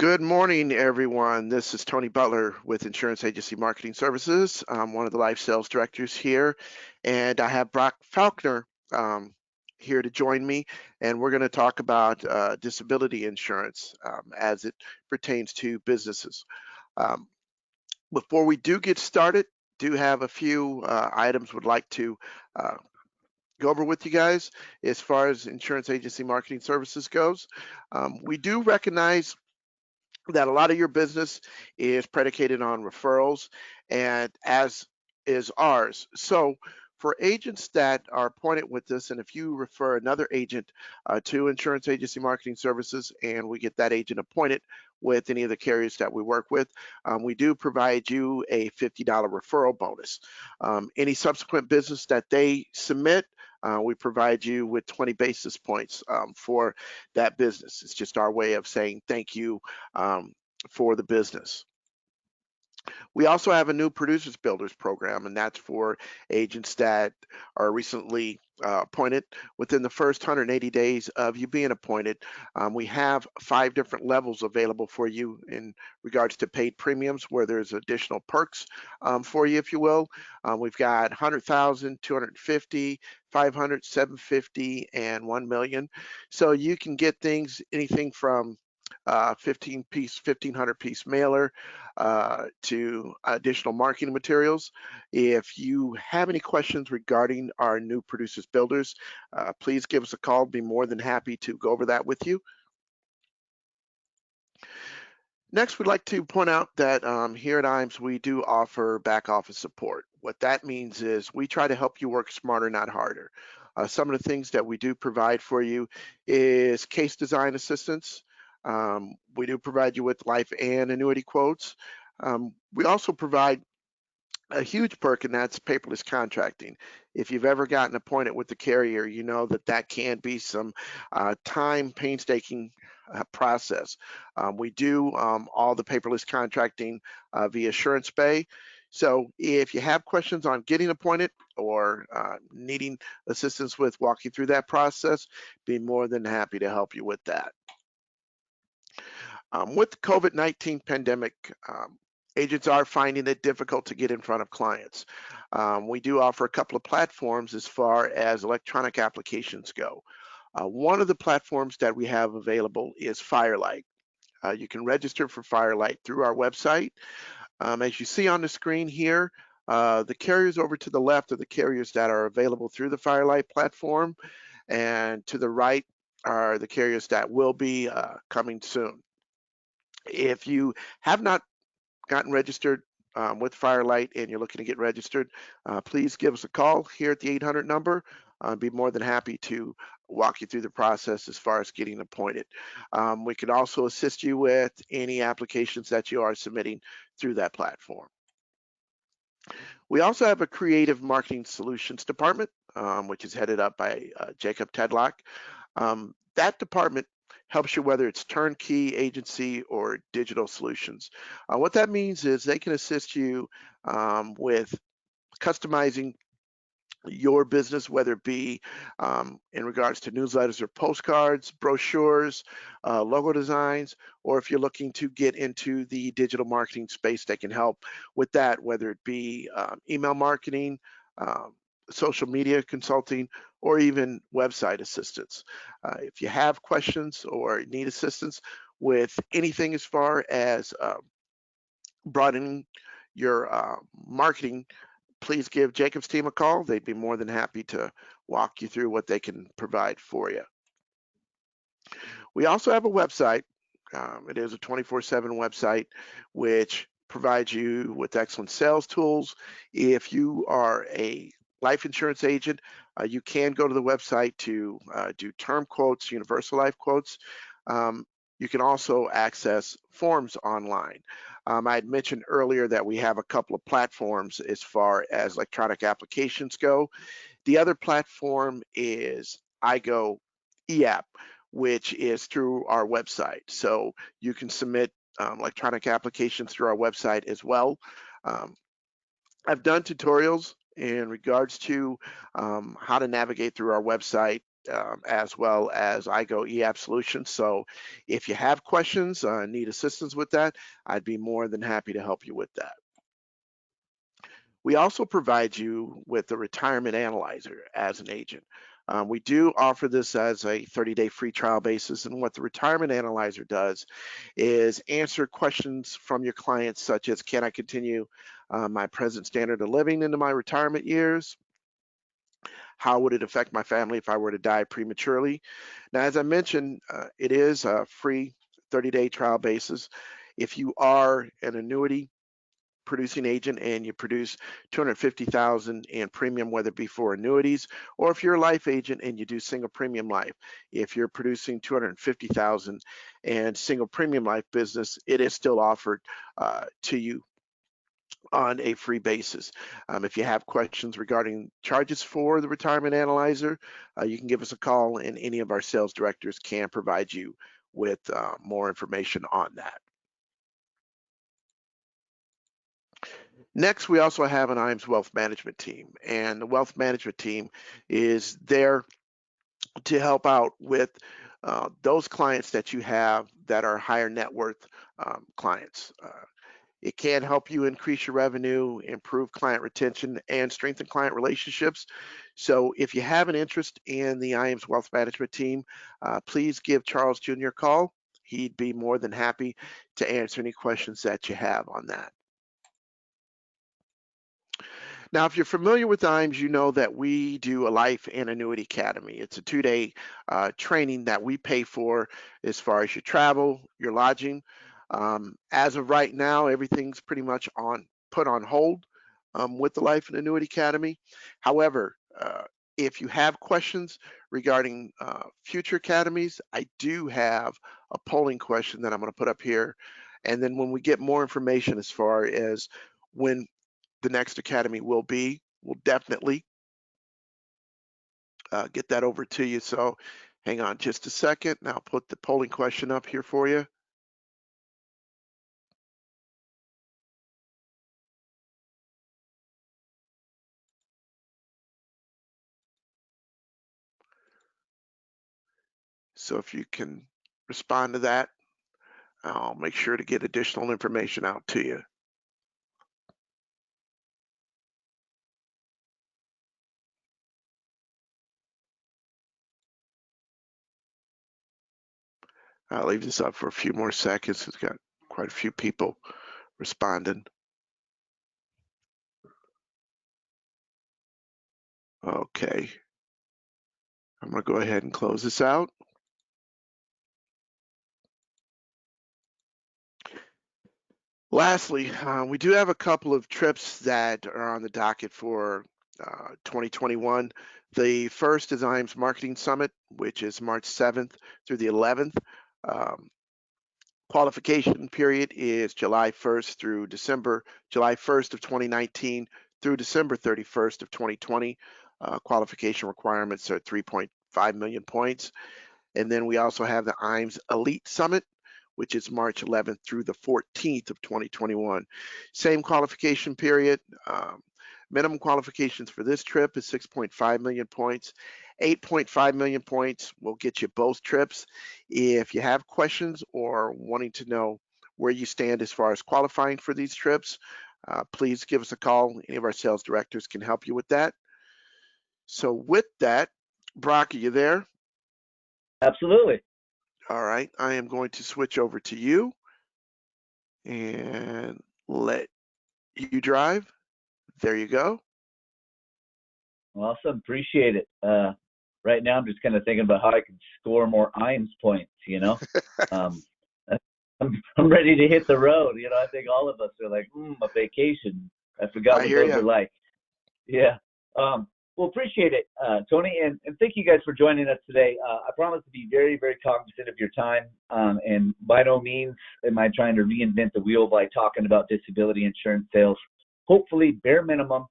Good morning, everyone. This is Tony Butler with Insurance Agency Marketing Services. I'm one of the life sales directors here, and I have Brock Faulkner here to join me, and we're going to talk about disability insurance as it pertains to businesses. Um, Before we do get started, do have a few items would like to uh, go over with you guys as far as insurance agency marketing services goes. We do recognize that a lot of your business is predicated on referrals, and as is ours. So for agents that are appointed with this, and if you refer another agent to Insurance Agency Marketing Services and we get that agent appointed with any of the carriers that we work with, we do provide you a $50 referral bonus. Any subsequent business that they submit, we provide you with 20 basis points for that business. It's just our way of saying thank you for the business. We also have a new Producers Builders program, and that's for agents that are recently appointed. Within the first 180 days of you being appointed, we have 5 different levels available for you in regards to paid premiums, where there's additional perks for you, if you will. We've got 100,000, 250, 500, 750, and 1 million. So you can get things, anything from 1,500 piece mailer to additional marketing materials. If you have any questions regarding our new Producers Builders, please give us a call. Be more than happy to go over that with you. Next, we'd like to point out that here at IAMS, we do offer back office support. What that means is we try to help you work smarter, not harder. Some of the things that we do provide for you is case design assistance. We do provide you with life and annuity quotes. We also provide a huge perk, and that's paperless contracting. If you've ever gotten appointed with the carrier, you know that that can be some time painstaking process. We do all the paperless contracting via Assurance Bay. So if you have questions on getting appointed or needing assistance with walking through that process, be more than happy to help you with that. With the COVID-19 pandemic, agents are finding it difficult to get in front of clients. We do offer a couple of platforms as far as electronic applications go. One of the platforms that we have available is Firelight. You can register for Firelight through our website. As you see on the screen here, the carriers over to the left are the carriers that are available through the Firelight platform, and to the right are the carriers that will be coming soon. If you have not gotten registered with Firelight and you're looking to get registered, please give us a call here at the 800 number. I'd be more than happy to walk you through the process as far as getting appointed. We can also assist you with any applications that you are submitting through that platform. We also have a creative marketing solutions department, which is headed up by Jacob Tedlock. That department helps you whether it's turnkey, agency, or digital solutions. What that means is they can assist you with customizing your business, whether it be in regards to newsletters or postcards, brochures, logo designs, or if you're looking to get into the digital marketing space, they can help with that, whether it be email marketing, social media consulting, or even website assistance. If you have questions or need assistance with anything as far as broadening your marketing, please give Jacob's team a call. They'd be more than happy to walk you through what they can provide for you. We also have a website. It is a 24/7 website, which provides you with excellent sales tools. If you are a life insurance agent, you can go to the website to do term quotes, universal life quotes. You can also access forms online. I had mentioned earlier that we have a couple of platforms as far as electronic applications go. The other platform is iGo eApp, which is through our website. So you can submit electronic applications through our website as well. I've done tutorials in regards to how to navigate through our website as well as iGo eApp Solutions. So if you have questions, need assistance with that, I'd be more than happy to help you with that. We also provide you with a retirement analyzer as an agent. We do offer this as a 30-day free trial basis, and what the retirement analyzer does is answer questions from your clients such as, can I continue my present standard of living into my retirement years? How would it affect my family if I were to die prematurely? Now, as I mentioned, it is a free 30-day trial basis. If you are an annuity producing agent and you produce 250,000 in premium, whether it be for annuities, or if you're a life agent and you do single premium life, if you're producing 250,000 and single premium life business, it is still offered to you on a free basis. If you have questions regarding charges for the retirement analyzer, you can give us a call and any of our sales directors can provide you with more information on that. Next, we also have an IAMS wealth management team, and the wealth management team is there to help out with those clients that you have that are higher net worth clients. It can help you increase your revenue, improve client retention, and strengthen client relationships. So if you have an interest in the IAMS wealth management team, please give Charles Jr. a call. He'd be more than happy to answer any questions that you have on that. Now, if you're familiar with IAMS, you know that we do a Life and Annuity Academy. It's a 2-day training that we pay for as far as your travel, your lodging. As of right now, everything's pretty much put on hold with the Life and Annuity Academy. However, if you have questions regarding future academies, I do have a polling question that I'm going to put up here. And then when we get more information as far as when the next academy will be, we'll definitely get that over to you. So hang on just a second, and I'll put the polling question up here for you. So if you can respond to that, I'll make sure to get additional information out to you. I'll leave this up for a few more seconds. It's got quite a few people responding. Okay. I'm going to go ahead and close this out. Lastly, we do have a couple of trips that are on the docket for 2021. The first is IAMS Marketing Summit, which is March 7th through the 11th. Qualification period is July 1st through July 1st of 2019 through December 31st of 2020. Qualification requirements are 3.5 million points. And then we also have the IAMS Elite Summit, which is March 11th through the 14th of 2021. Same qualification period. Minimum qualifications for this trip is 6.5 million points. 8.5 million points will get you both trips. If you have questions or wanting to know where you stand as far as qualifying for these trips, please give us a call. Any of our sales directors can help you with that. So with that, Brock, are you there? Absolutely. All right, I am going to switch over to you and let you drive. There you go. Awesome. Appreciate it. Right now, I'm just kind of thinking about how I can score more IAMS points, you know. I'm ready to hit the road. You know, I think all of us are like, a vacation. I forgot what those are like. Yeah. Well, appreciate it, Tony, and thank you guys for joining us today. I promise to be very, very cognizant of your time, and by no means am I trying to reinvent the wheel by talking about disability insurance sales. Hopefully, bare minimum,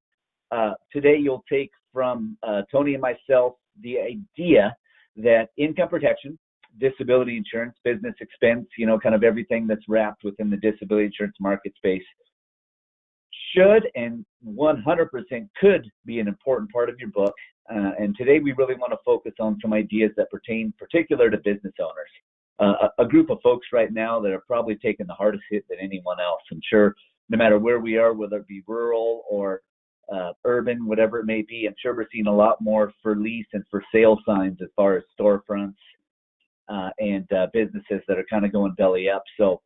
today you'll take from Tony and myself the idea that income protection, disability insurance, business expense, you know, kind of everything that's wrapped within the disability insurance market space should and 100% could be an important part of your book. and today we really want to focus on some ideas that pertain particular to business owners. A group of folks right now that are probably taking the hardest hit than anyone else. I'm sure no matter where we are, whether it be rural or urban, whatever it may be, I'm sure we're seeing a lot more for lease and for sale signs as far as storefronts and businesses that are kind of going belly up. So,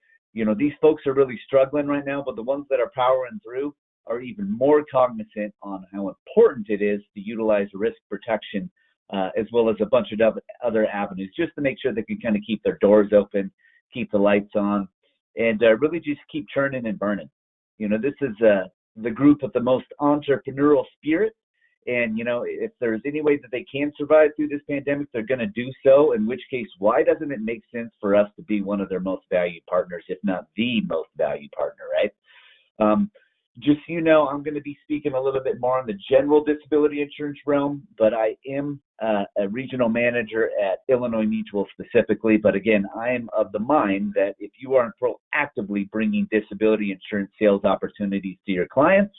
these folks are really struggling right now, but the ones that are powering through are even more cognizant on how important it is to utilize risk protection as well as a bunch of other avenues, just to make sure they can kind of keep their doors open, keep the lights on, and really just keep churning and burning. This is the group with the most entrepreneurial spirit. And, if there's any way that they can survive through this pandemic, they're going to do so, in which case, why doesn't it make sense for us to be one of their most valued partners, if not the most valued partner, right? Just so you know, I'm going to be speaking a little bit more on the general disability insurance realm, but I am a regional manager at Illinois Mutual specifically. But again, I am of the mind that if you aren't proactively bringing disability insurance sales opportunities to your clients,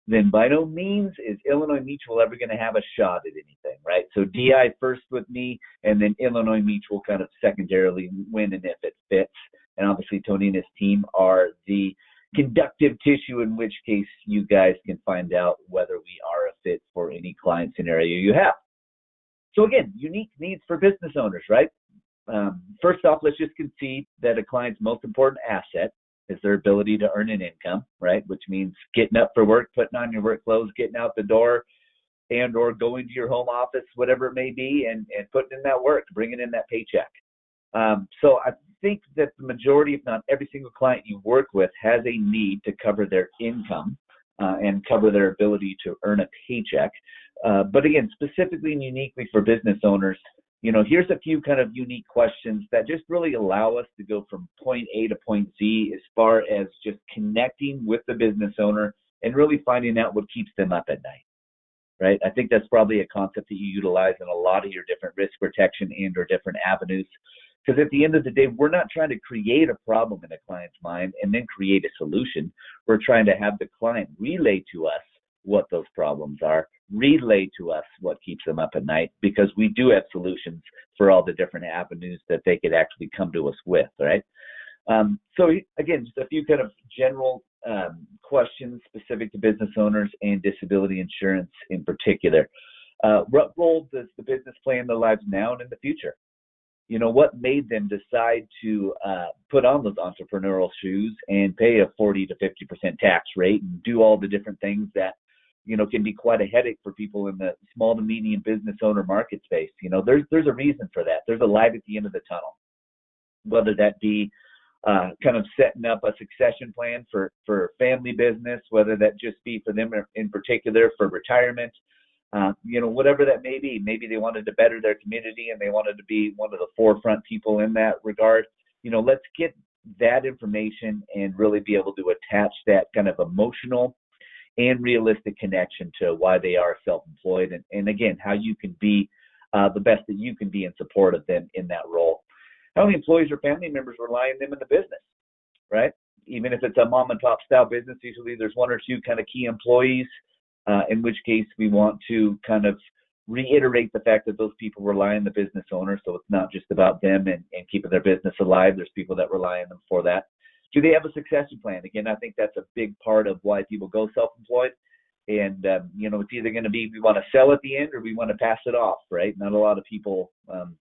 then by no means is Illinois Mutual ever going to have a shot at anything, right? So DI first with me, and then Illinois Mutual kind of secondarily when and if it fits. And obviously Tony and his team are the conductive tissue, in which case you guys can find out whether we are a fit for any client scenario you have. So again, unique needs for business owners, right? First off, let's just concede that a client's most important asset is their ability to earn an income, right? Which means getting up for work, putting on your work clothes, getting out the door, and or going to your home office, whatever it may be, and putting in that work, bringing in that paycheck. So I think that the majority, if not every single client you work with, has a need to cover their income and cover their ability to earn a paycheck. But again, specifically and uniquely for business owners, here's a few kind of unique questions that just really allow us to go from point A to point Z as far as just connecting with the business owner and really finding out what keeps them up at night, right? I think that's probably a concept that you utilize in a lot of your different risk protection and or different avenues. Because at the end of the day, we're not trying to create a problem in a client's mind and then create a solution. We're trying to have the client relay to us what those problems are, relay to us what keeps them up at night, because we do have solutions for all the different avenues that they could actually come to us with, right? So again, just a few kind of general questions specific to business owners and disability insurance in particular. What role does the business play in their lives now and in the future? What made them decide to put on those entrepreneurial shoes and pay a 40 to 50% tax rate and do all the different things that, can be quite a headache for people in the small to medium business owner market space? There's a reason for that. There's a light at the end of the tunnel, whether that be kind of setting up a succession plan for family business, whether that just be for them in particular for retirement, whatever that may be. Maybe they wanted to better their community and they wanted to be one of the forefront people in that regard. Let's get that information and really be able to attach that kind of emotional and realistic connection to why they are self-employed. And again, how you can be the best that you can be in support of them in that role. How many employees or family members rely on them in the business, right? Even if it's a mom and pop style business, usually there's one or two kind of key employees, in which case we want to kind of reiterate the fact that those people rely on the business owner. So it's not just about them and keeping their business alive. There's people that rely on them for that. Do they have a succession plan? Again, I think that's a big part of why people go self-employed. And, it's either going to be we want to sell at the end or we want to pass it off, right? Not a lot of people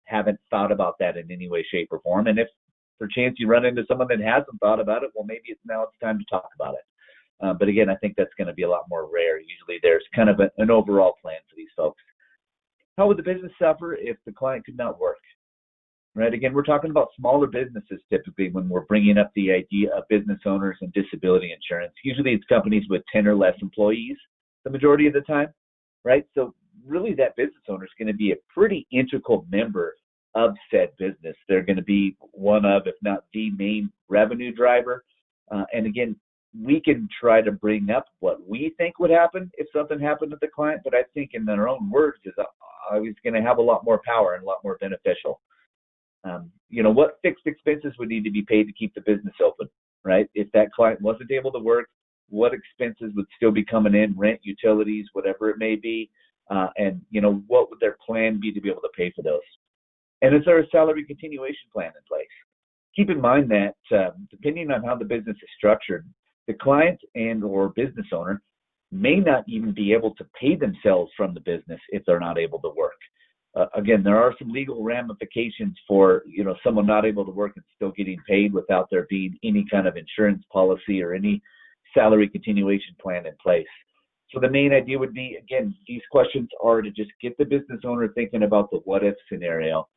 haven't thought about that in any way, shape, or form. And if perchance you run into someone that hasn't thought about it, well, maybe it's time to talk about it. But again, I think that's going to be a lot more rare. Usually there's kind of an overall plan for these folks. How would the business suffer if the client could not work? Right. Again, we're talking about smaller businesses typically when we're bringing up the idea of business owners and disability insurance. Usually it's companies with 10 or less employees the majority of the time, right? So really that business owner is going to be a pretty integral member of said business. They're going to be one of, if not the main revenue driver. And again, we can try to bring up what we think would happen if something happened to the client, but I think in their own words is always going to have a lot more power and a lot more beneficial. What fixed expenses would need to be paid to keep the business open, right? If that client wasn't able to work, what expenses would still be coming in, rent, utilities, whatever it may be, and what would their plan be to be able to pay for those? And is there a salary continuation plan in place? Keep in mind that depending on how the business is structured, the client and or business owner may not even be able to pay themselves from the business if they're not able to work. Again, there are some legal ramifications for someone not able to work and still getting paid without there being any kind of insurance policy or any salary continuation plan in place. So the main idea would be, again, these questions are to just get the business owner thinking about the what if scenario,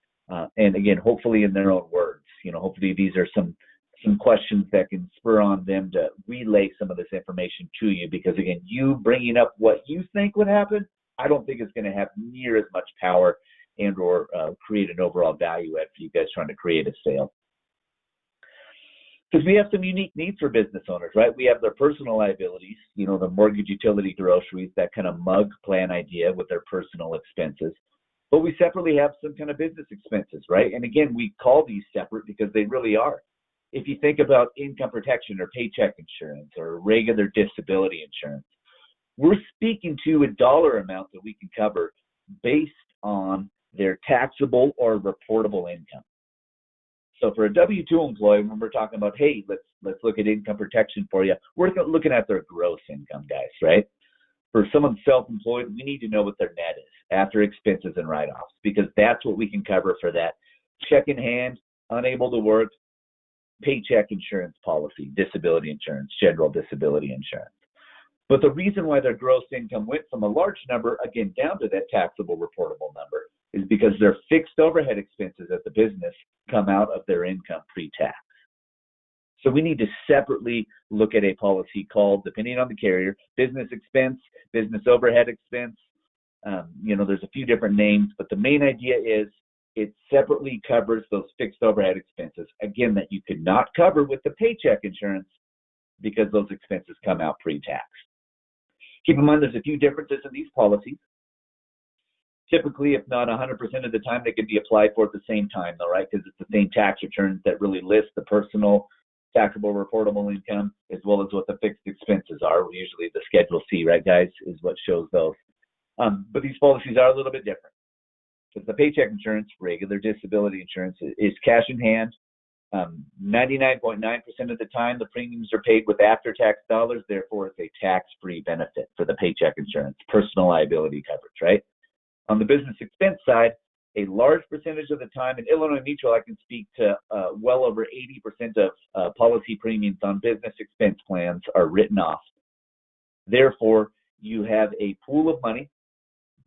and again, hopefully in their own words. Hopefully these are some questions that can spur on them to relay some of this information to you, because again, you bringing up what you think would happen, I don't think it's going to have near as much power and or create an overall value add for you guys trying to create a sale. Because we have some unique needs for business owners, right? We have their personal liabilities, the mortgage, utility, groceries, that kind of mug plan idea with their personal expenses. But we separately have some kind of business expenses, right? And again, we call these separate because they really are. If you think about income protection or paycheck insurance or regular disability insurance, we're speaking to a dollar amount that we can cover based on their taxable or reportable income. So for a W-2 employee, when we're talking about, hey, let's look at income protection for you, we're looking at their gross income, guys, right? For someone self-employed, we need to know what their net is after expenses and write-offs, because that's what we can cover for that check in hand, unable to work, paycheck insurance policy, disability insurance, general disability insurance. But the reason why their gross income went from a large number, again, down to that taxable reportable number is because their fixed overhead expenses at the business come out of their income pre-tax. So we need to separately look at a policy called, depending on the carrier, business expense, business overhead expense. There's a few different names, but the main idea is it separately covers those fixed overhead expenses, again, that you could not cover with the paycheck insurance because those expenses come out pre-tax. Keep in mind there's a few differences in these policies. Typically, if not 100% of the time, they can be applied for at the same time, though, right? Because it's the same tax returns that really list the personal taxable reportable income as well as what the fixed expenses are. Usually the Schedule C, right, guys, is what shows those. But these policies are a little bit different. Because the paycheck insurance, regular disability insurance, is cash in hand. 99.9% of the time, the premiums are paid with after-tax dollars. Therefore, it's a tax-free benefit for the paycheck insurance, personal liability coverage, right? On the business expense side, a large percentage of the time, in Illinois Mutual, I can speak to well over 80% of policy premiums on business expense plans are written off. Therefore, you have a pool of money,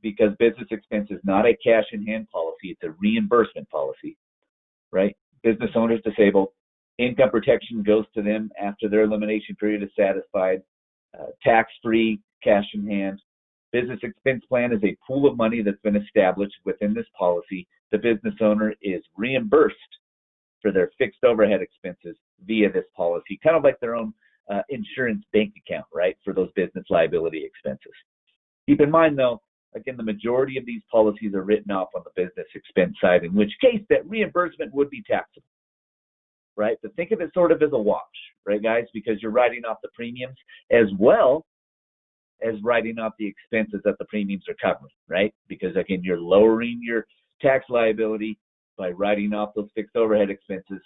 because business expense is not a cash in hand policy, it's a reimbursement policy, right? Business owners disabled, income protection goes to them after their elimination period is satisfied, tax-free, cash in hand. Business expense plan is a pool of money that's been established within this policy. The business owner is reimbursed for their fixed overhead expenses via this policy, kind of like their own insurance bank account, right, for those business liability expenses. Keep in mind, though, again, the majority of these policies are written off on the business expense side, in which case that reimbursement would be taxable, right? But think of it sort of as a wash, right, guys? Because you're writing off the premiums as well as writing off the expenses that the premiums are covering, right? Because, again, you're lowering your tax liability by writing off those fixed overhead expenses,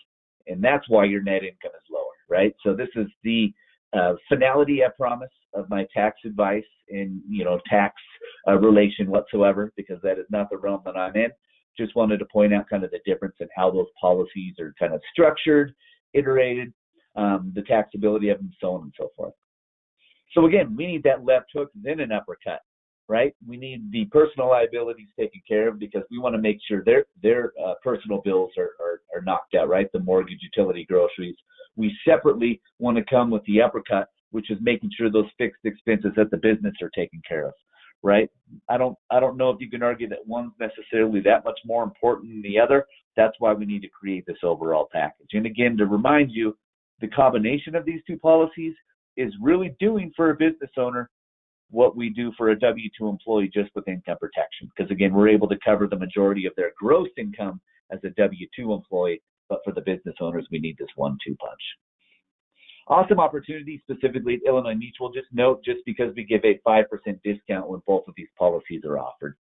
and that's why your net income is lower, right? So this is the finality, I promise, of my tax advice in, tax relation whatsoever, because that is not the realm that I'm in. Just wanted to point out kind of the difference in how those policies are kind of structured, iterated, the taxability of them, so on and so forth. So again, we need that left hook, then an uppercut, right? We need the personal liabilities taken care of because we want to make sure their personal bills are knocked out, right? The mortgage, utility, groceries. We separately want to come with the uppercut, which is making sure those fixed expenses at the business are taken care of, right? I don't know if you can argue that one's necessarily that much more important than the other. That's why we need to create this overall package. And again, to remind you, the combination of these two policies is really doing for a business owner what we do for a W-2 employee just with income protection. Because again, we're able to cover the majority of their gross income as a W-2 employee, but for the business owners, we need this 1-2 punch. Awesome opportunity, specifically at Illinois Mutual. Just note, just because we give a 5% discount when both of these policies are offered.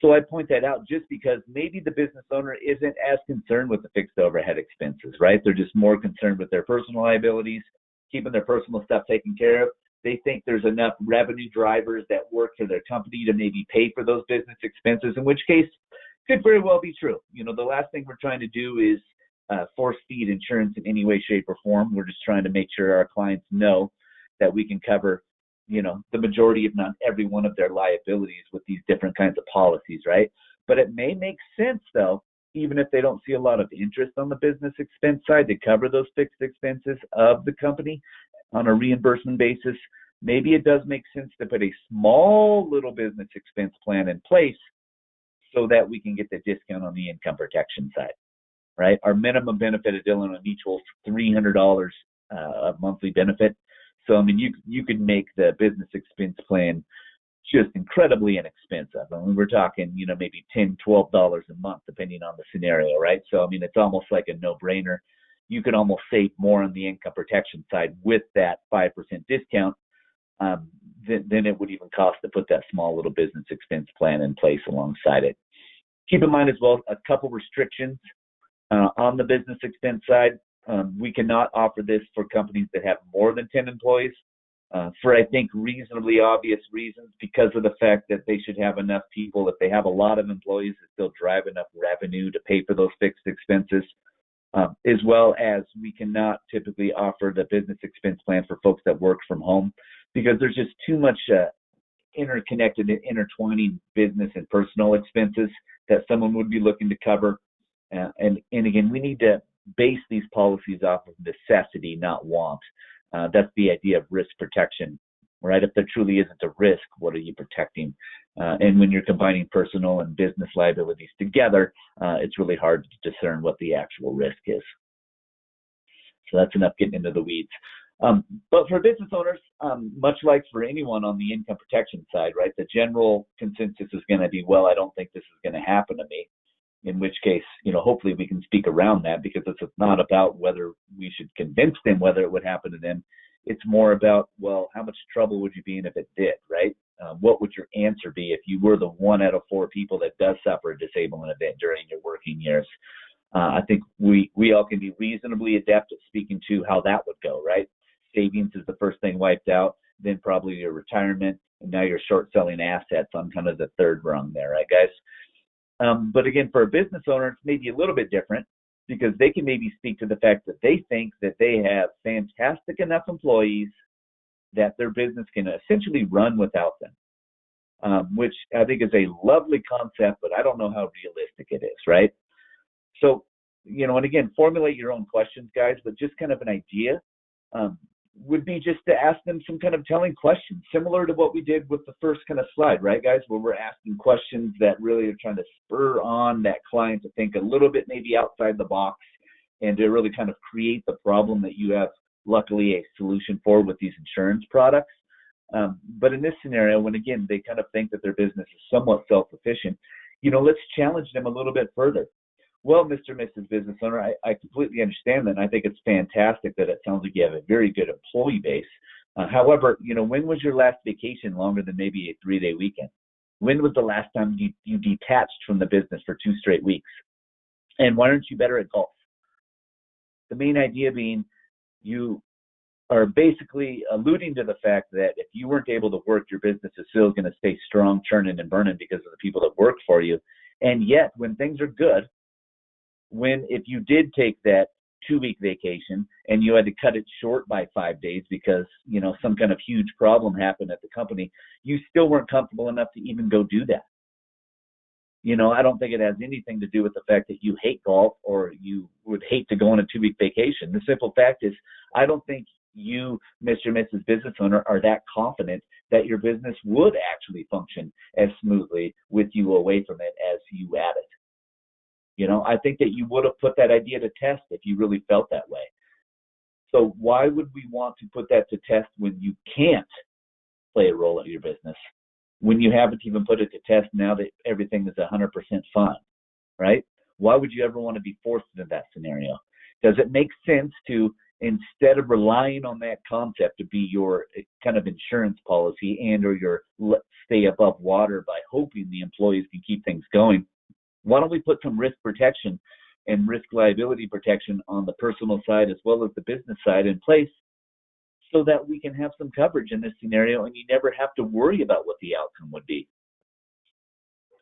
So I point that out just because maybe the business owner isn't as concerned with the fixed overhead expenses, right? They're just more concerned with their personal liabilities, keeping their personal stuff taken care of. They think there's enough revenue drivers that work for their company to maybe pay for those business expenses, in which case could very well be true. You know, the last thing we're trying to do is force feed insurance in any way, shape, or form. We're just trying to make sure our clients know that we can cover, you know, the majority, if not every one of their liabilities with these different kinds of policies, right? But it may make sense, though, even if they don't see a lot of interest on the business expense side, to cover those fixed expenses of the company on a reimbursement basis. Maybe it does make sense to put a small little business expense plan in place so that we can get the discount on the income protection side, right? Our minimum benefit at Illinois Mutual is $300 a monthly benefit. So, I mean, you could make the business expense plan just incredibly inexpensive. I mean, we're talking, you know, maybe $10, $12 a month, depending on the scenario, right? So, I mean, it's almost like a no-brainer. You can almost save more on the income protection side with that 5% discount than it would even cost to put that small little business expense plan in place alongside it. Keep in mind as well, a couple restrictions on the business expense side. We cannot offer this for companies that have more than 10 employees for, I think, reasonably obvious reasons, because of the fact that they should have enough people, if they have a lot of employees, that they'll drive enough revenue to pay for those fixed expenses, as well as we cannot typically offer the business expense plan for folks that work from home, because there's just too much interconnected and intertwining business and personal expenses that someone would be looking to cover. And again, we need to base these policies off of necessity, not want. That's the idea of risk protection, right? If there truly isn't a risk, what are you protecting? And when you're combining personal and business liabilities together, it's really hard to discern what the actual risk is. So that's enough getting into the weeds. But for business owners, much like for anyone on the income protection side, right, the general consensus is going to be, well, I don't think this is going to happen to me. In which case, you know, hopefully we can speak around that, because it's not about whether we should convince them whether it would happen to them. It's more about, well, how much trouble would you be in if it did, right? What would your answer be if you were the 1 out of 4 people that does suffer a disabling event during your working years? I think we all can be reasonably adept at speaking to how that would go, right? Savings is the first thing wiped out, then probably your retirement, and now you're short selling assets on kind of the third rung there, right, guys? But again, for a business owner, it's maybe a little bit different, because they can maybe speak to the fact that they think that they have fantastic enough employees that their business can essentially run without them, which I think is a lovely concept, but I don't know how realistic it is, right? So, you know, and again, formulate your own questions, guys, but just kind of an idea would be just to ask them some kind of telling questions, similar to what we did with the first kind of slide, right, guys, where we're asking questions that really are trying to spur on that client to think a little bit maybe outside the box and to really kind of create the problem that you have, luckily, a solution for with these insurance products. But in this scenario, when, again, they kind of think that their business is somewhat self-sufficient, you know, let's challenge them a little bit further. Well, Mr. and Mrs. Business Owner, I completely understand that, and I think it's fantastic that it sounds like you have a very good employee base. However, you know, when was your last vacation longer than maybe a 3-day weekend? When was the last time you detached from the business for 2 straight weeks? And why aren't you better at golf? The main idea being, you are basically alluding to the fact that if you weren't able to work, your business is still going to stay strong, churning and burning because of the people that work for you. And yet, when things are good, if you did take that 2-week vacation and you had to cut it short by 5 days because, you know, some kind of huge problem happened at the company, you still weren't comfortable enough to even go do that. You know, I don't think it has anything to do with the fact that you hate golf or you would hate to go on a 2-week vacation. The simple fact is, I don't think you, Mr. and Mrs. Business Owner, are that confident that your business would actually function as smoothly with you away from it as you at it. You know, I think that you would have put that idea to test if you really felt that way. So why would we want to put that to test when you can't play a role in your business, when you haven't even put it to test now that everything is 100% fun, right? Why would you ever want to be forced into that scenario? Does it make sense to instead of relying on that concept to be your kind of insurance policy and or your stay above water by hoping the employees can keep things going, why don't we put some risk protection and risk liability protection on the personal side as well as the business side in place so that we can have some coverage in this scenario and you never have to worry about what the outcome would be,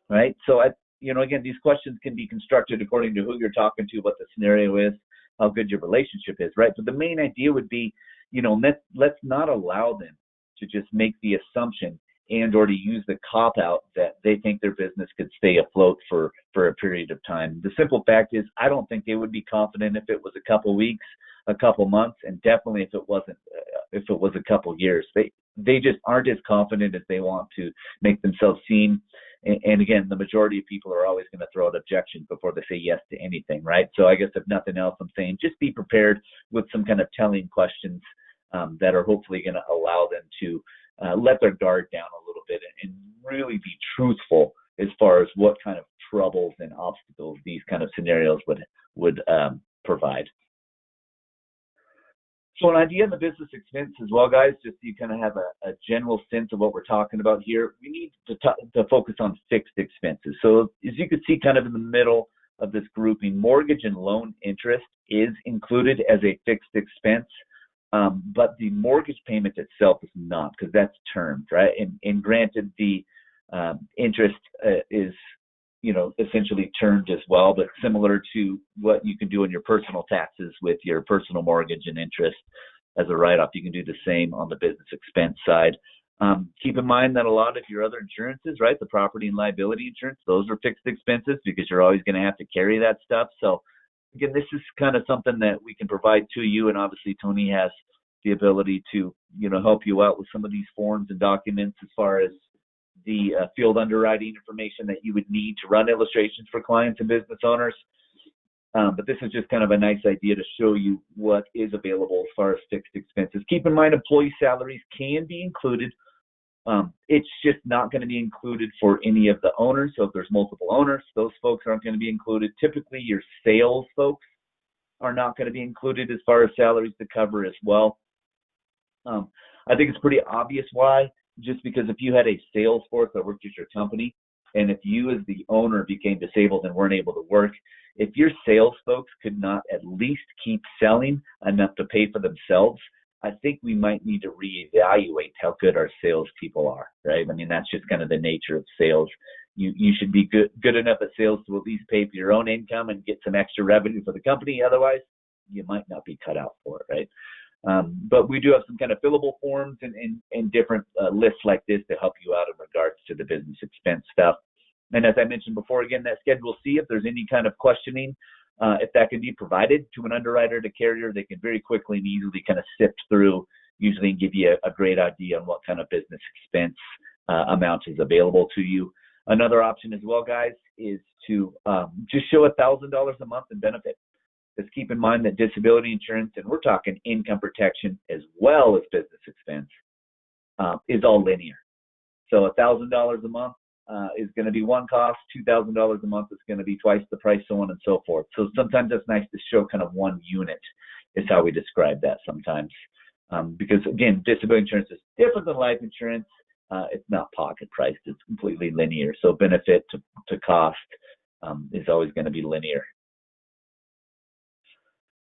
right? So, again, these questions can be constructed according to who you're talking to, what the scenario is, how good your relationship is, right? But the main idea would be, let's not allow them to just make the assumption and or to use the cop-out that they think their business could stay afloat for a period of time. The simple fact is, I don't think they would be confident if it was a couple weeks, a couple months, and definitely if it was a couple years. They just aren't as confident as they want to make themselves seem. And again, the majority of people are always going to throw out objections before they say yes to anything, right? So I guess if nothing else, I'm saying just be prepared with some kind of telling questions that are hopefully going to allow them to let their guard down a little bit and really be truthful as far as what kind of troubles and obstacles these kind of scenarios would provide. So an idea on the business expense as well, guys, just so you kind of have a general sense of what we're talking about here, we need to focus on fixed expenses. So as you can see kind of in the middle of this grouping, mortgage and loan interest is included as a fixed expense, but the mortgage payment itself is not, because that's termed, right? And granted, the interest is essentially termed as well, but similar to what you can do in your personal taxes with your personal mortgage and interest as a write-off, you can do the same on the business expense side. Keep in mind that a lot of your other insurances, right, the property and liability insurance, those are fixed expenses because you're always going to have to carry that stuff. So again, this is kind of something that we can provide to you, and obviously Tony has the ability to help you out with some of these forms and documents as far as the field underwriting information that you would need to run illustrations for clients and business owners. But this is just kind of a nice idea to show you what is available as far as fixed expenses. Keep in mind, employee salaries can be included. It's just not going to be included for any of the owners. So if there's multiple owners, those folks aren't going to be included. Typically, your sales folks are not going to be included as far as salaries to cover as well. I think it's pretty obvious why. Just because if you had a sales force that worked at your company, and if you as the owner became disabled and weren't able to work, if your sales folks could not at least keep selling enough to pay for themselves, I think we might need to reevaluate how good our salespeople are, right? I mean, that's just kind of the nature of sales. You should be good enough at sales to at least pay for your own income and get some extra revenue for the company. Otherwise, you might not be cut out for it, right? But we do have some kind of fillable forms and different lists like this to help you out in regards to the business expense stuff. And as I mentioned before, again, that Schedule C, if there's any kind of questioning, if that can be provided to an underwriter, to carrier, they can very quickly and easily kind of sift through, usually give you a great idea on what kind of business expense amount is available to you. Another option as well, guys, is to just show $1,000 a month in benefit. Just keep in mind that disability insurance, and we're talking income protection as well as business expense, is all linear. So $1,000 a month is going to be one cost, $2,000 a month is going to be twice the price, so on and so forth. So sometimes it's nice to show kind of one unit is how we describe that sometimes. Because again, disability insurance is different than life insurance. It's not pocket priced, it's completely linear. So benefit to cost is always going to be linear.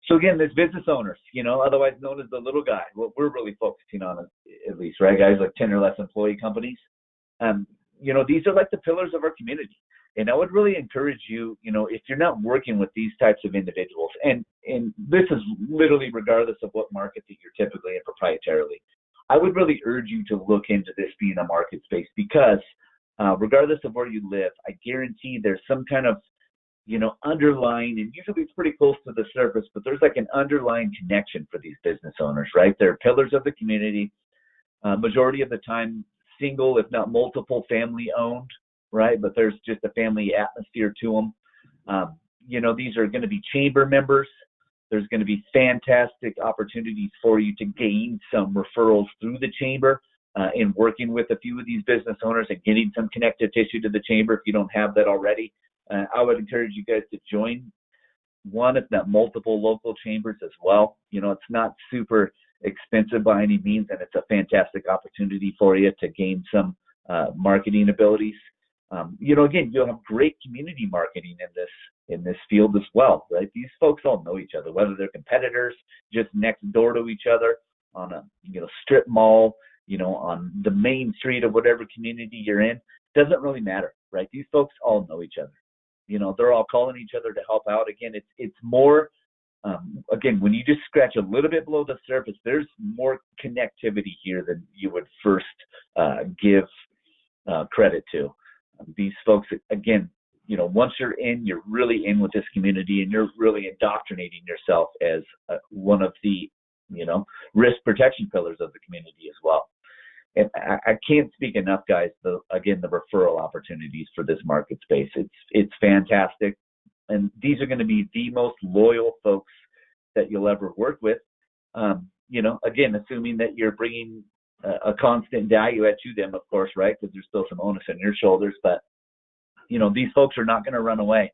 So again, there's business owners, otherwise known as the little guy. What we're really focusing on, at least, right, guys, like 10 or less employee companies. These are like the pillars of our community. And I would really encourage you, if you're not working with these types of individuals, and this is literally regardless of what market that you're typically in proprietarily, I would really urge you to look into this being a market space because regardless of where you live, I guarantee there's some kind of underlying, and usually it's pretty close to the surface, but there's like an underlying connection for these business owners, right? They're pillars of the community, majority of the time single, if not multiple family owned, right? But there's just a family atmosphere to them. These are going to be chamber members. There's going to be fantastic opportunities for you to gain some referrals through the chamber in working with a few of these business owners and getting some connective tissue to the chamber if you don't have that already. I would encourage you guys to join one, if not multiple local chambers as well. It's not super expensive by any means, and it's a fantastic opportunity for you to gain some marketing abilities. Again, you'll have great community marketing in this field as well, right? These folks all know each other, whether they're competitors just next door to each other on a strip mall, on the main street of whatever community you're in. Doesn't really matter, right? These folks all know each other. They're all calling each other to help out. Again, it's more, again, when you just scratch a little bit below the surface, there's more connectivity here than you would first give credit to. These folks, again, once you're really in with this community, and you're really indoctrinating yourself as one of the, risk protection pillars of the community as well. And I can't speak enough, guys, the referral opportunities for this market space. It's fantastic. And these are going to be the most loyal folks that you'll ever work with. Again, assuming that you're bringing a constant value add to them, of course, right? Because there's still some onus on your shoulders. But, these folks are not going to run away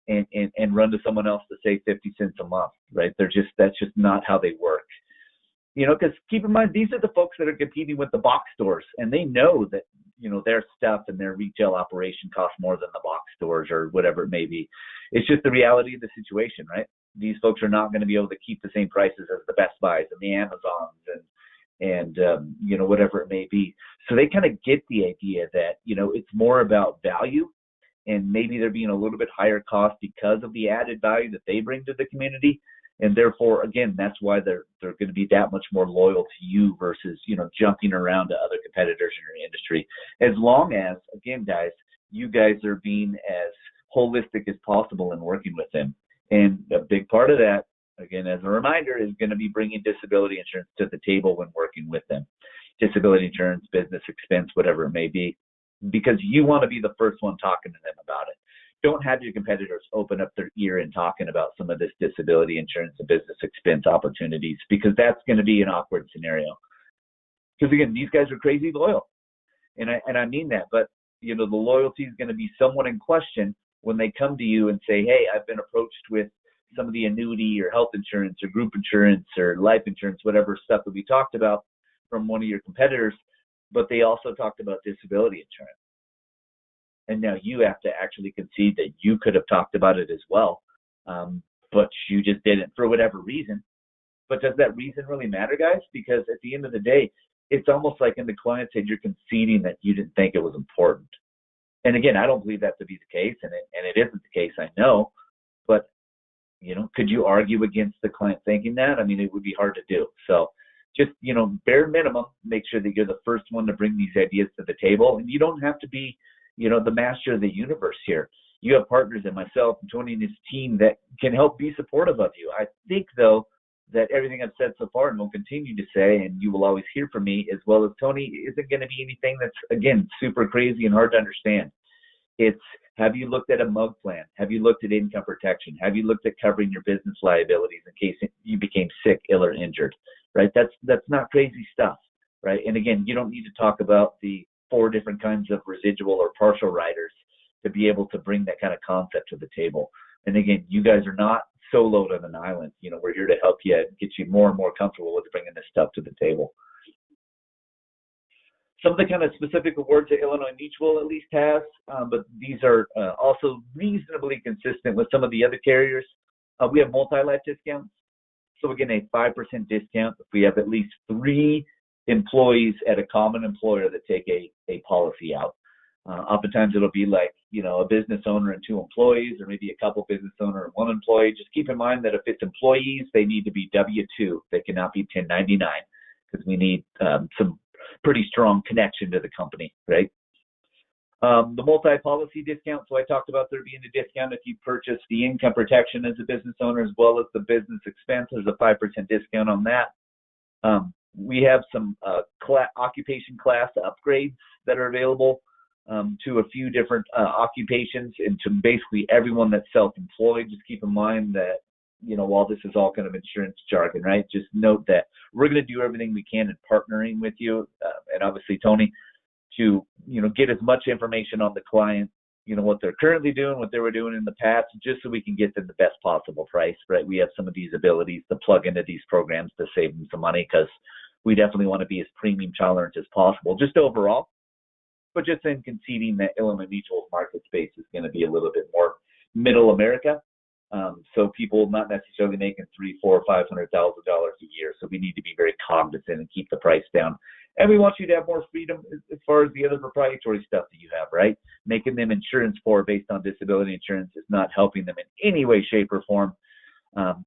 and run to someone else to save 50 cents a month, right? That's just not how they work. Because keep in mind, these are the folks that are competing with the box stores, and they know that, their stuff and their retail operation costs more than the box stores or whatever it may be. It's just the reality of the situation, right? These folks are not going to be able to keep the same prices as the Best Buys and the Amazons and whatever it may be. So they kind of get the idea that, it's more about value, and maybe they're being a little bit higher cost because of the added value that they bring to the community. And therefore, again, that's why they're going to be that much more loyal to you versus, jumping around to other competitors in your industry. As long as, again, guys, you guys are being as holistic as possible in working with them. And a big part of that, again, as a reminder, is going to be bringing disability insurance to the table when working with them. Disability insurance, business expense, whatever it may be, because you want to be the first one talking to them about it. Don't have your competitors open up their ear and talking about some of this disability insurance and business expense opportunities, because that's going to be an awkward scenario. Because again, these guys are crazy loyal, and I mean that. But the loyalty is going to be somewhat in question when they come to you and say, "Hey, I've been approached with some of the annuity or health insurance or group insurance or life insurance, whatever stuff that we talked about from one of your competitors," but they also talked about disability insurance. And now you have to actually concede that you could have talked about it as well, but you just didn't for whatever reason. But does that reason really matter, guys? Because at the end of the day, it's almost like in the client's head, you're conceding that you didn't think it was important. And again, I don't believe that to be the case, and it isn't the case, I know. But, could you argue against the client thinking that? I mean, it would be hard to do. So just, bare minimum, make sure that you're the first one to bring these ideas to the table. And you don't have to be the master of the universe here. You have partners in myself and Tony and his team that can help be supportive of you. I think, though, that everything I've said so far and will continue to say, and you will always hear from me, as well as Tony, isn't going to be anything that's, again, super crazy and hard to understand. It's, have you looked at a mug plan? Have you looked at income protection? Have you looked at covering your business liabilities in case you became sick, ill, or injured, right? That's not crazy stuff, right? And again, you don't need to talk about the 4 different kinds of residual or partial riders to be able to bring that kind of concept to the table. And again, you guys are not soloed on an island. We're here to help you, get you more and more comfortable with bringing this stuff to the table. Some of the kind of specific awards that Illinois Mutual at least has, but these are also reasonably consistent with some of the other carriers. We have multi-life discounts. So again, a 5% discount if we have at least 3 employees at a common employer that take a policy out. Oftentimes it'll be like, a business owner and 2 employees, or maybe a couple business owner and 1 employee. Just keep in mind that if it's employees, they need to be W-2. They cannot be 1099, because we need some pretty strong connection to the company, right? The multi-policy discount, so I talked about there being a discount if you purchase the income protection as a business owner as well as the business expense. There's a 5% discount on that. We have some occupation class upgrades that are available to a few different occupations, and to basically everyone that's self-employed. Just keep in mind that, while this is all kind of insurance jargon, right? Just note that we're going to do everything we can in partnering with you, and obviously Tony, to, get as much information on the client what they're currently doing, what they were doing in the past, just so we can get them the best possible price, right? We have some of these abilities to plug into these programs to save them some money, because we definitely want to be as premium tolerant as possible, just overall. But just in conceding that Illinois Mutual's market space is going to be a little bit more middle America. So people not necessarily making $300,000, $400,000, $500,000 a year. So we need to be very cognizant and keep the price down. And we want you to have more freedom as far as the other proprietary stuff that you have, right? Making them insurance for based on disability insurance is not helping them in any way, shape, or form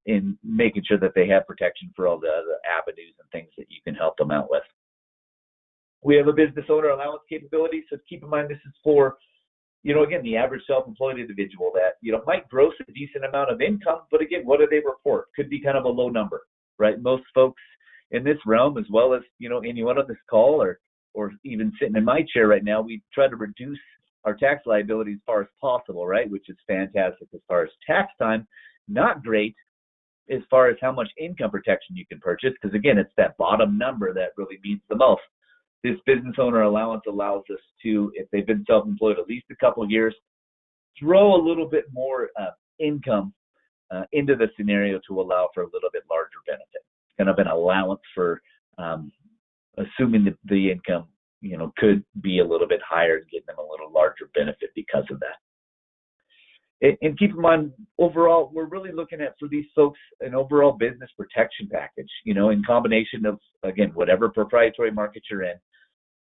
in making sure that they have protection for all the other avenues and things that you can help them out with. We have a business owner allowance capability. So keep in mind, this is for, again, the average self-employed individual that, might gross a decent amount of income, but again, what do they report? Could be kind of a low number, right? Most folks in this realm, as well as, anyone on this call or even sitting in my chair right now, we try to reduce our tax liability as far as possible, right? Which is fantastic as far as tax time, not great as far as how much income protection you can purchase, because again, it's that bottom number that really means the most. This business owner allowance allows us to, if they've been self-employed at least a couple of years, throw a little bit more income into the scenario to allow for a little bit larger benefit. It's kind of an allowance for assuming that the income, could be a little bit higher and getting them a little larger benefit because of that. And keep in mind, overall, we're really looking at, for these folks, an overall business protection package, in combination of, again, whatever proprietary market you're in.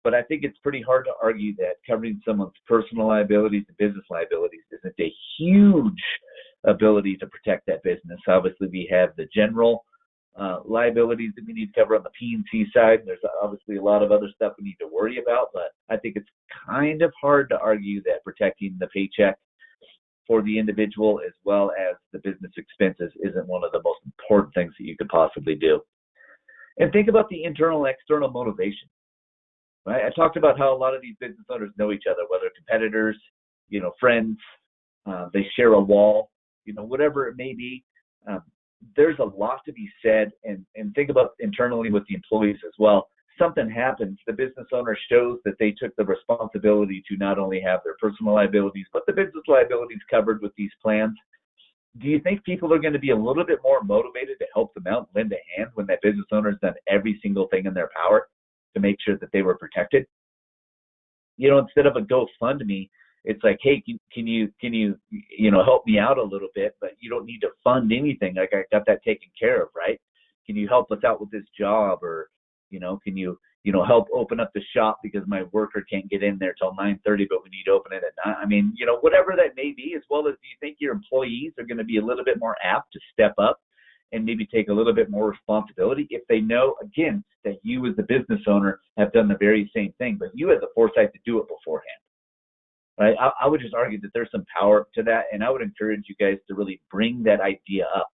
But I think it's pretty hard to argue that covering someone's personal liabilities and business liabilities isn't a huge ability to protect that business. Obviously, we have the general liabilities that we need to cover on the P&C side. There's obviously a lot of other stuff we need to worry about, but I think it's kind of hard to argue that protecting the paycheck for the individual as well as the business expenses isn't one of the most important things that you could possibly do. And think about the internal and external motivation. Right? I talked about how a lot of these business owners know each other, whether competitors, friends, they share a wall, whatever it may be. There's a lot to be said, and think about internally with the employees as well. Something happens, the business owner shows that they took the responsibility to not only have their personal liabilities, but the business liabilities covered with these plans. Do you think people are going to be a little bit more motivated to help them out, lend a hand, when that business owner has done every single thing in their power to make sure that they were protected? Instead of a GoFundMe, it's like, hey, can you help me out a little bit, but you don't need to fund anything. Like, I got that taken care of, right? Can you help us out with this job? Or, can you help open up the shop because my worker can't get in there till 9:30, but we need to open it at 9. I mean, whatever that may be, as well as, do you think your employees are going to be a little bit more apt to step up and maybe take a little bit more responsibility if they know, again, that you as the business owner have done the very same thing, but you had the foresight to do it beforehand? Right? I would just argue that there's some power to that, and I would encourage you guys to really bring that idea up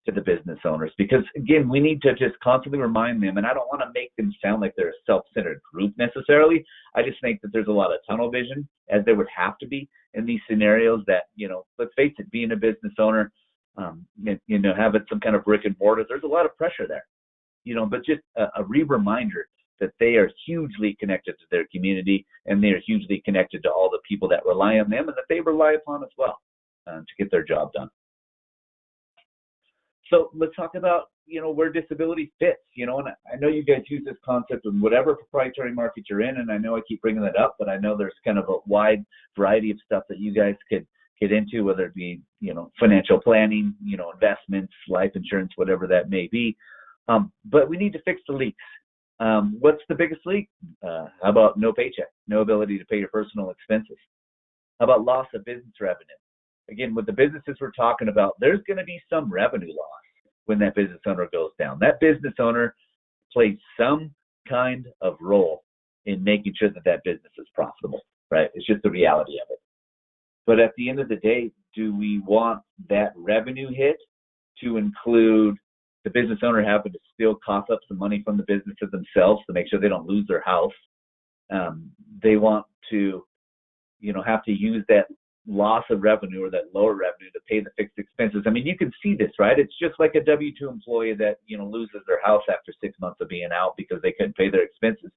to the business owners, because again, we need to just constantly remind them, and I don't want to make them sound like they're a self-centered group necessarily. I just think that there's a lot of tunnel vision, as there would have to be in these scenarios, that, let's face it, being a business owner, having some kind of brick and mortar, there's a lot of pressure there, but just a reminder that they are hugely connected to their community, and they are hugely connected to all the people that rely on them and that they rely upon as well to get their job done. So let's talk about, where disability fits, and I know you guys use this concept in whatever proprietary market you're in, and I know I keep bringing that up, but I know there's kind of a wide variety of stuff that you guys could get into, whether it be, financial planning, investments, life insurance, whatever that may be. But we need to fix the leaks. What's the biggest leak? How about no paycheck, no ability to pay your personal expenses? How about loss of business revenue? Again, with the businesses we're talking about, there's going to be some revenue loss when that business owner goes down. That business owner plays some kind of role in making sure that that business is profitable, right? It's just the reality of it. But at the end of the day, do we want that revenue hit to include the business owner having to still cough up some money from the businesses themselves to make sure they don't lose their house? They want to, have to use that loss of revenue or that lower revenue to pay the fixed expenses. I mean, you can see this, right? It's just like a W-2 employee that, loses their house after 6 months of being out because they couldn't pay their expenses.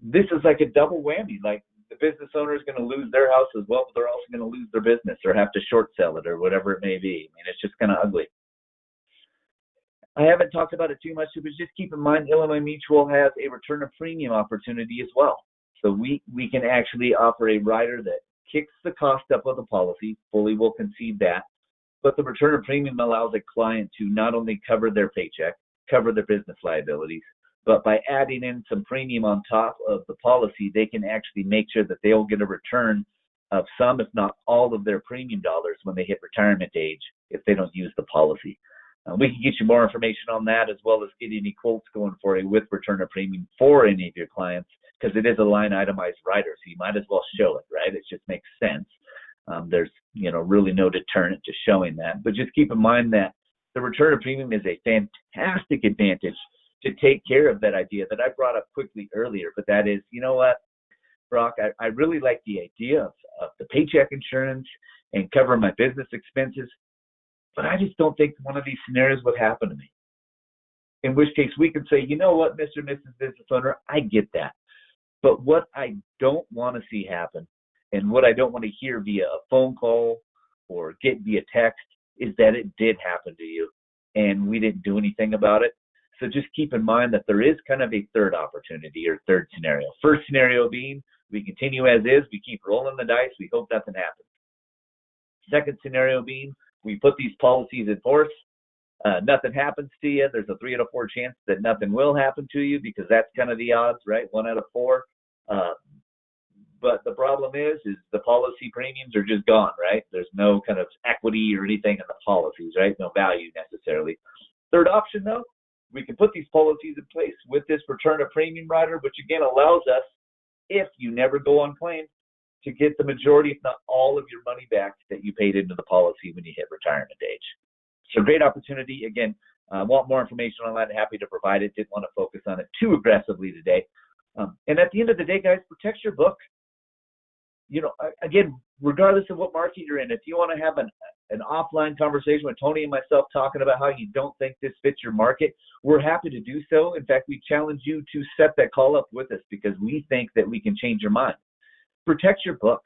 This is like a double whammy. Like, the business owner is going to lose their house as well, but they're also going to lose their business or have to short sell it or whatever it may be. I mean, it's just kind of ugly. I haven't talked about it too much, but just keep in mind Illinois Mutual has a return of premium opportunity as well. So we can actually offer a rider that kicks the cost up of the policy, fully will concede that, but the return of premium allows a client to not only cover their paycheck, cover their business liabilities, but by adding in some premium on top of the policy, they can actually make sure that they'll get a return of some, if not all, of their premium dollars when they hit retirement age if they don't use the policy. We can get you more information on that, as well as get any quotes going for you with return of premium for any of your clients, because it is a line itemized rider, so you might as well show it, right? It just makes sense. There's really no deterrent to showing that, but just keep in mind that the return of premium is a fantastic advantage to take care of that idea that I brought up quickly earlier, but that is, you know what, Brock, I really like the idea of the paycheck insurance and covering my business expenses, but I just don't think one of these scenarios would happen to me. In which case we could say, you know what, Mr. and Mrs. Business Owner, I get that. But what I don't want to see happen, and what I don't want to hear via a phone call or get via text, is that it did happen to you and we didn't do anything about it. So just keep in mind that there is kind of a third opportunity or third scenario. First scenario being we continue as is, we keep rolling the dice, we hope nothing happens. Second scenario being we put these policies in force, nothing happens to you. There's a 3 out of 4 chance that nothing will happen to you, because that's kind of the odds, right? 1 out of 4. But the problem is the policy premiums are just gone, right? There's no kind of equity or anything in the policies, right? No value necessarily. Third option, though, we can put these policies in place with this return of premium rider, which again allows us, if you never go on claim, to get the majority, if not all, of your money back that you paid into the policy when you hit retirement age. So great opportunity. Again, want more information on that, happy to provide it. Didn't want to focus on it too aggressively today. And at the end of the day, guys, protect your book. Again, regardless of what market you're in, if you want to have an offline conversation with Tony and myself talking about how you don't think this fits your market, we're happy to do so. In fact, we challenge you to set that call up with us, because we think that we can change your mind. Protect your book,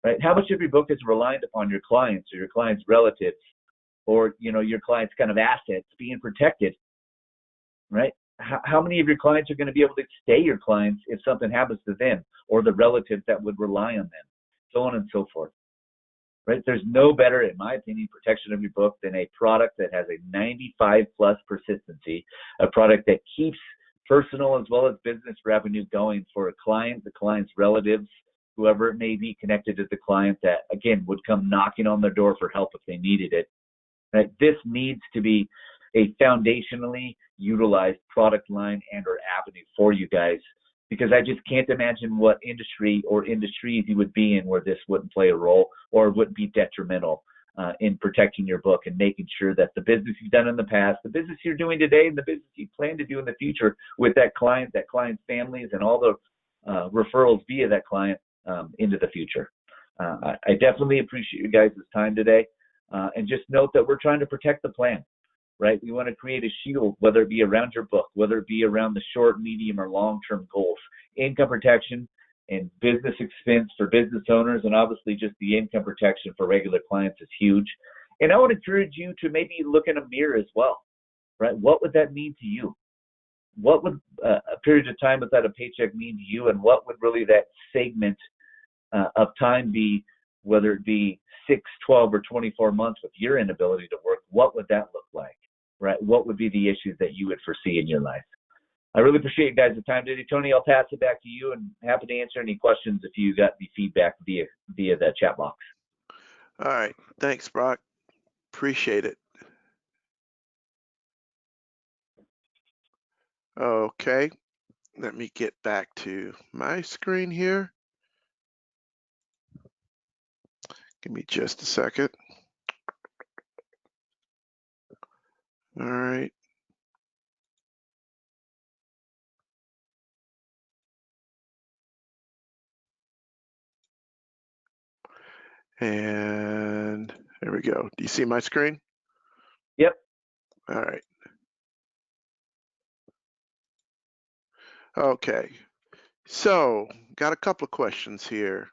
right? How much of your book is reliant upon your clients or your clients' relatives, or your clients' kind of assets being protected, right? How many of your clients are going to be able to stay your clients if something happens to them or the relatives that would rely on them, so on and so forth, right? There's no better, in my opinion, protection of your book than a product that has a 95+ persistency, a product that keeps personal as well as business revenue going for a client, the client's relatives, whoever it may be connected to the client that, again, would come knocking on their door for help if they needed it. Right? This needs to be a foundationally utilized product line and or avenue for you guys, because I just can't imagine what industry or industries you would be in where this wouldn't play a role or wouldn't be detrimental in protecting your book and making sure that the business you've done in the past, the business you're doing today, and the business you plan to do in the future with that client's families, and all the referrals via that client into the future. I definitely appreciate you guys' time today. And just note that we're trying to protect the plan, right? We want to create a shield, whether it be around your book, whether it be around the short, medium, or long-term goals. Income protection and business expense for business owners, and obviously just the income protection for regular clients is huge. And I would encourage you to maybe look in a mirror as well, right? What would that mean to you? What would a period of time without a paycheck mean to you? And what would really that segment of time be, whether it be 6, 12, or 24 months with your inability to work? What would that look like, right? What would be the issues that you would foresee in your life? I really appreciate you guys' time today. Tony, I'll pass it back to you, and happy to answer any questions if you got the feedback via the chat box. All right. Thanks, Brock. Appreciate it. Okay. Let me get back to my screen here. Give me just a second. All right. And there we go. Do you see my screen? Yep. All right. Okay. So, got a couple of questions here.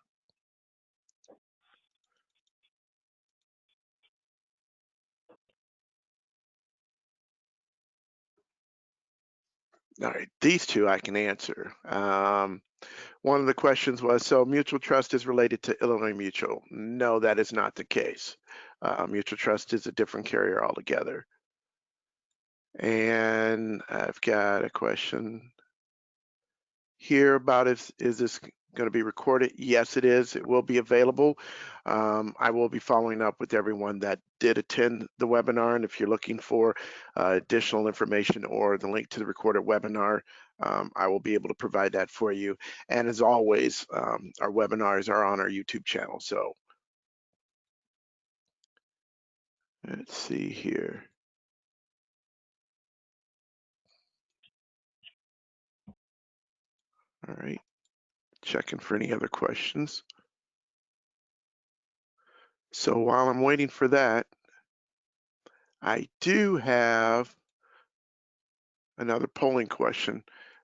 All right, these two I can answer. One of the questions was, so mutual trust is related to Illinois Mutual. No, that is not the case. Mutual Trust is a different carrier altogether. And I've got a question here about is this going to be recorded? Yes, it is. It will be available. I will be following up with everyone that did attend the webinar, and if you're looking for additional information or the link to the recorded webinar, I will be able to provide that for you. And as always, our webinars are on our YouTube channel. So let's see here. All right, checking for any other questions. So while I'm waiting for that, I do have another polling question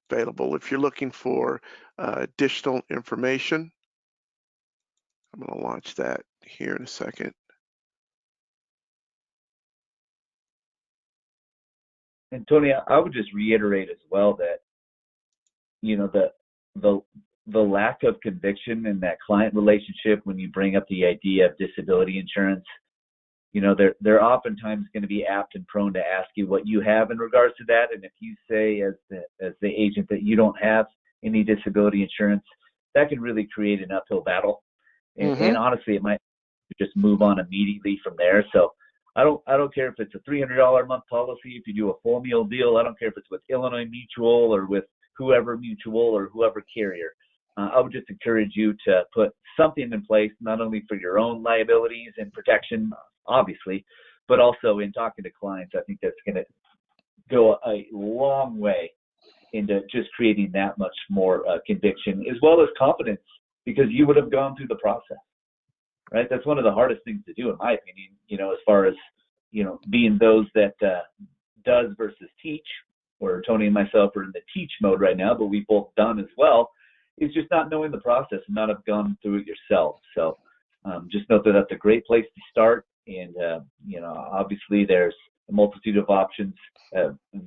available. If you're looking for additional information, I'm going to launch that here in a second. And Tony, I would just reiterate as well that, you know, the lack of conviction in that client relationship when you bring up the idea of disability insurance, you know, they're oftentimes going to be apt and prone to ask you what you have in regards to that. And if you say as the agent that you don't have any disability insurance, that can really create an uphill battle. And honestly, it might just move on immediately from there. So I don't care if it's a $300 a month policy, if you do a full meal deal. I don't care if it's with Illinois Mutual or with whoever mutual or whoever carrier. I would just encourage you to put something in place, not only for your own liabilities and protection, obviously, but also in talking to clients. I think that's going to go a long way into just creating that much more conviction as well as confidence, because you would have gone through the process, right? That's one of the hardest things to do, in my opinion, you know, as far as, you know, being those that does versus teach, where Tony and myself are in the teach mode right now, but we've both done as well, is just not knowing the process and not have gone through it yourself. So just note that that's a great place to start. And, you know, obviously there's a multitude of options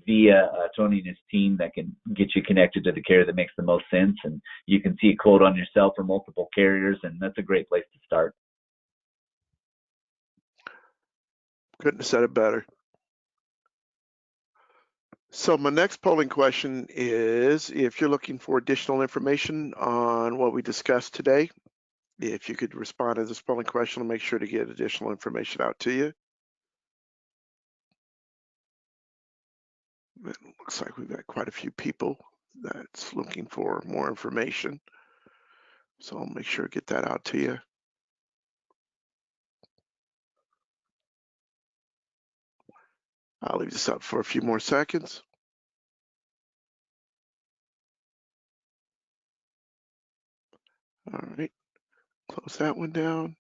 via Tony and his team that can get you connected to the carrier that makes the most sense. And you can see a quote on yourself for multiple carriers, and that's a great place to start. Couldn't have said it better. So my next polling question is, if you're looking for additional information on what we discussed today, if you could respond to this polling question, I'll make sure to get additional information out to you. It looks like we've got quite a few people that's looking for more information. So I'll make sure to get that out to you. I'll leave this up for a few more seconds. All right, close that one down.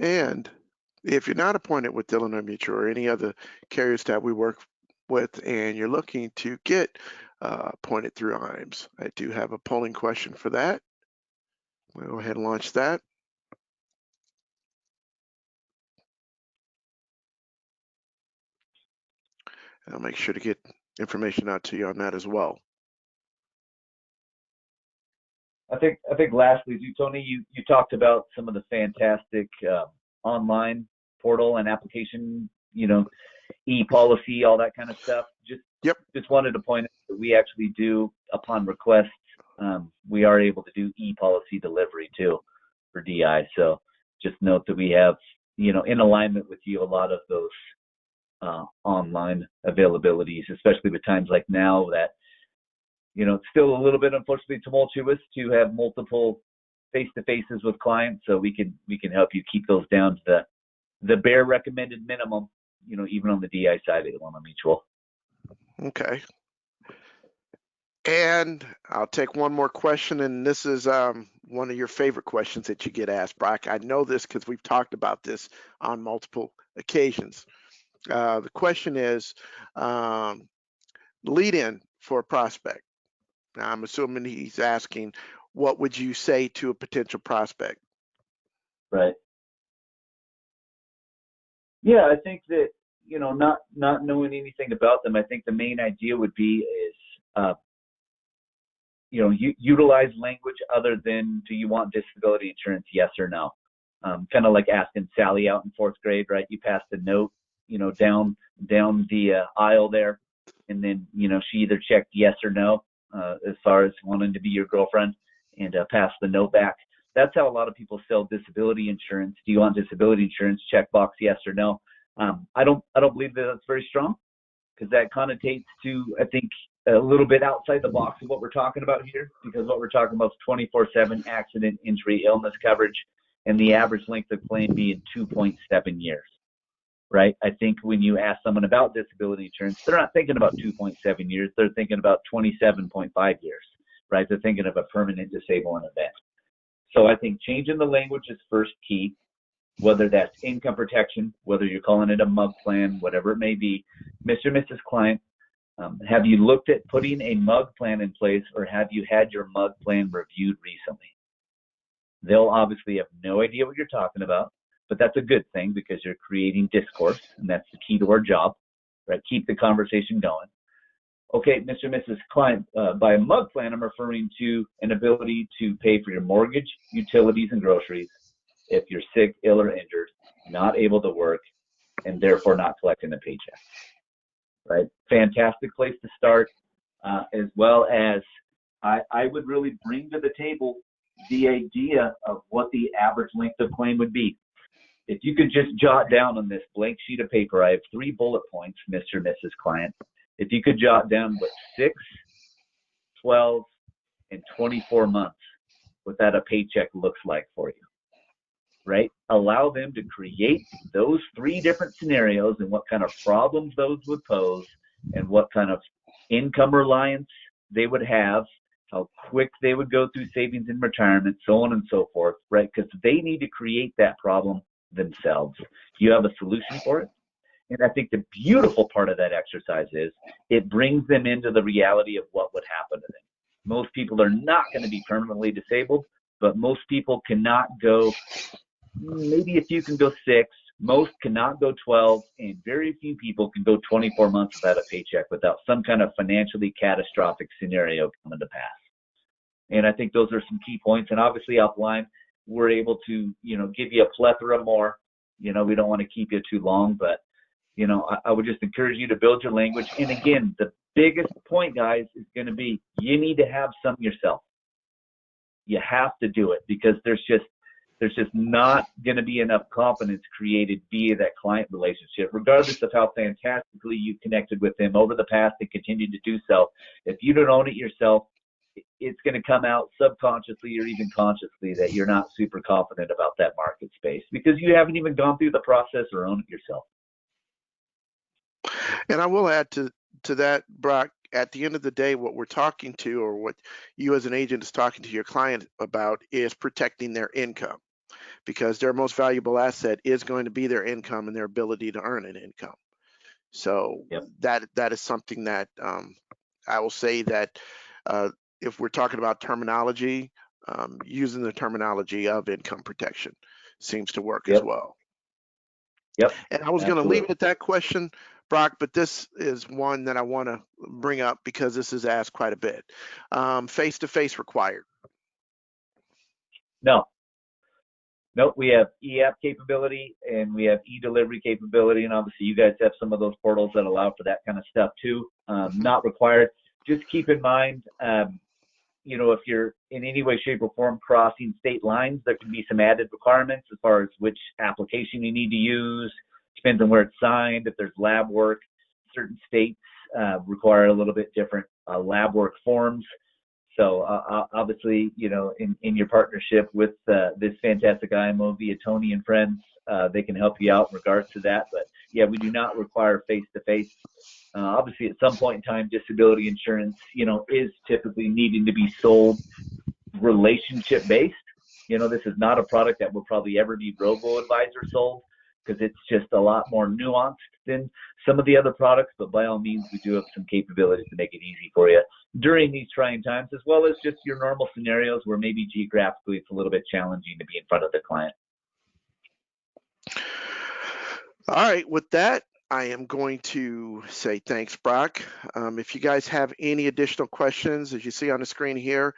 And if you're not appointed with Illinois Mutual or any other carriers that we work with, and you're looking to get appointed through IAMS, I do have a polling question for that. We'll go ahead and launch that. I'll make sure to get information out to you on that as well. I think lastly, Tony, you talked about some of the fantastic online portal and application, you know, e-policy, all that kind of stuff. Just wanted to point out that we actually do, upon request, we are able to do e-policy delivery too for DI. So just note that we have, you know, in alignment with you, a lot of those online availabilities, especially with times like now that, you know, it's still a little bit unfortunately tumultuous to have multiple face-to-faces with clients. So we can help you keep those down to the bare recommended minimum, you know, even on the DI side of Illinois Mutual. Okay. And I'll take one more question, and this is one of your favorite questions that you get asked, Brock. I know this because we've talked about this on multiple occasions. The question is, lead in for a prospect. I'm assuming he's asking, what would you say to a potential prospect? Right. Yeah, I think that, you know, not knowing anything about them, I think the main idea would be is, you know, utilize language other than, do you want disability insurance, yes or no? Kind of like asking Sally out in 4th grade, right? You passed a note, you know, down the aisle there, and then, you know, she either checked yes or no as far as wanting to be your girlfriend, and passed the note back. That's how a lot of people sell disability insurance. Do you want disability insurance? Checkbox yes or no. I don't believe that that's very strong, because that connotates to, I think, a little bit outside the box of what we're talking about here, because what we're talking about is 24/7 accident, injury, illness coverage, and the average length of claim being 2.7 years, right? I think when you ask someone about disability insurance, they're not thinking about 2.7 years. They're thinking about 27.5 years, right? They're thinking of a permanent disabling event. So I think changing the language is first key, whether that's income protection, whether you're calling it a MUG plan, whatever it may be. Mr. and Mrs. Client, have you looked at putting a MUG plan in place, or have you had your MUG plan reviewed recently? They'll obviously have no idea what you're talking about, but that's a good thing, because you're creating discourse, and that's the key to our job, right? Keep the conversation going. Okay, Mr. and Mrs. Client, by a MUG plan, I'm referring to an ability to pay for your mortgage, utilities, and groceries if you're sick, ill, or injured, not able to work, and therefore not collecting a paycheck, right? Fantastic place to start, as well as I would really bring to the table the idea of what the average length of claim would be. If you could just jot down on this blank sheet of paper, I have 3 bullet points, Mr. and Mrs. Client. If you could jot down what 6, 12, and 24 months without a paycheck looks like for you, right? Allow them to create those 3 different scenarios and what kind of problems those would pose, and what kind of income reliance they would have, how quick they would go through savings in retirement, so on and so forth, right? Because they need to create that problem themselves. You have a solution for it. And I think the beautiful part of that exercise is it brings them into the reality of what would happen to them. Most people are not going to be permanently disabled, but most people cannot go, maybe a few can go 6, most cannot go 12, and very few people can go 24 months without a paycheck, without some kind of financially catastrophic scenario coming to pass. And I think those are some key points. And obviously offline, we're able to, you know, give you a plethora more. You know, we don't want to keep you too long, but, you know, I would just encourage you to build your language. And again, the biggest point, guys, is going to be, you need to have some yourself. You have to do it, because there's just not going to be enough confidence created via that client relationship, regardless of how fantastically you connected with them over the past and continue to do so. If you don't own it yourself, it's going to come out subconsciously or even consciously that you're not super confident about that market space, because you haven't even gone through the process or owned it yourself. And I will add to that, Brock, at the end of the day, what we're talking to, or what you as an agent is talking to your client about, is protecting their income, because their most valuable asset is going to be their income and their ability to earn an income. So Yep. that is something that I will say that if we're talking about terminology, using the terminology of income protection seems to work as well. Yep. And I was going to leave it at that question, Brock, but this is one that I want to bring up because this is asked quite a bit. Face-to-face required? No. Nope, we have e-app capability and we have e-delivery capability, and obviously you guys have some of those portals that allow for that kind of stuff too. Not required. Just keep in mind, you know, if you're in any way, shape, or form crossing state lines, there can be some added requirements as far as which application you need to use. Depends on where it's signed. If there's lab work, certain states require a little bit different lab work forms. So obviously, you know, in your partnership with this fantastic IMO via Tony and Friends, they can help you out in regards to that. But yeah, we do not require face-to-face. Obviously, at some point in time, disability insurance, you know, is typically needing to be sold relationship-based. You know, this is not a product that will probably ever be robo-advisor sold. because it's just a lot more nuanced than some of the other products. But by all means, we do have some capabilities to make it easy for you during these trying times, as well as just your normal scenarios where maybe geographically it's a little bit challenging to be in front of the client. All right, with that, I am going to say thanks, Brock. If you guys have any additional questions, as you see on the screen here,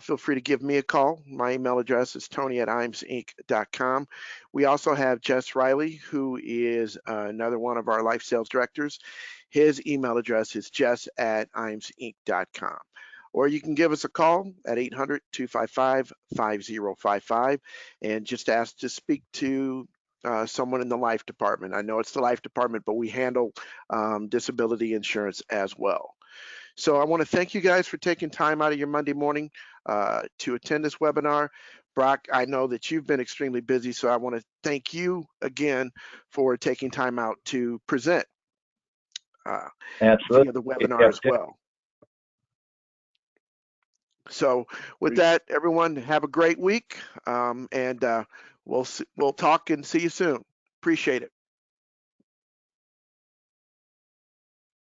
feel free to give me a call. My email address is tony@iamsinc.com. We also have Jess Riley, who is another one of our life sales directors. His email address is jess@iamsinc.com. Or you can give us a call at 800-255-5055 and just ask to speak to someone in the life department. I know it's the life department, but we handle disability insurance as well. So I want to thank you guys for taking time out of your Monday morning to attend this webinar. Brock, I know that you've been extremely busy, so I want to thank you again for taking time out to present via the webinar as well. So with that, everyone, have a great week, and we'll talk and see you soon. Appreciate it.